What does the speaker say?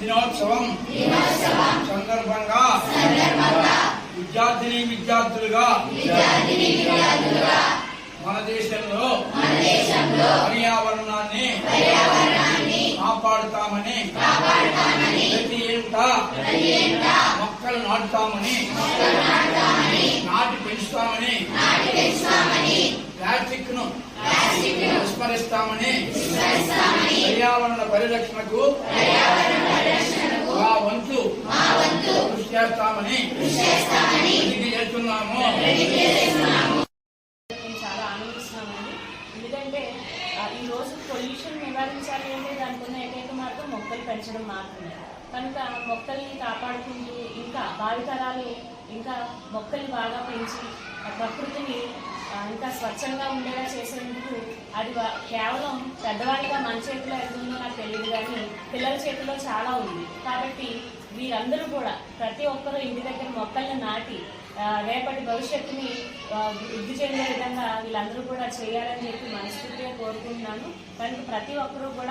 దినోత్సవం సందర్భంగా విద్యార్థులుగా మన దేశంలో పర్యావరణాన్ని కాపాడుతామని ప్రతి ఏటా మొక్కలు నాటుతామని నాటి పెంచుతామని ప్లాస్టిక్ ను విస్మరిస్తామని పర్యావరణ పరిరక్షణకు మా వంతు కృషి చేస్తామని చేస్తున్నాము. చాలా ఆనందిస్తున్నామండి. ఎందుకంటే ఈ రోజు పొల్యూషన్ నివారించాలి అంటే దానికి ఉన్న ఏకైక మార్గం మొక్కలు పెంచడం మాత్రమే. కనుక మొక్కల్ని కాపాడుకుంటూ ఇంకా భావితరాలు ఇంకా మొక్కల్ని బాగా పెంచి ప్రకృతిని ఇంకా స్వచ్ఛంగా ఉండేలా చేసేందుకు అది కేవలం పెద్దవాళ్ళగా మన చేతిలో ఎంతుందో నాకు తెలియదు, కానీ పిల్లల చేతిలో చాలా ఉంది. కాబట్టి వీరందరూ కూడా ప్రతి ఒక్కరూ ఇంటి దగ్గర మొక్కల్ని నాటి రేపటి భవిష్యత్తుని వృద్ధి చెందే విధంగా వీళ్ళందరూ కూడా చేయాలని చెప్పి మనస్ఫూర్తిగా కోరుకుంటున్నాను. కనుక ప్రతి ఒక్కరూ కూడా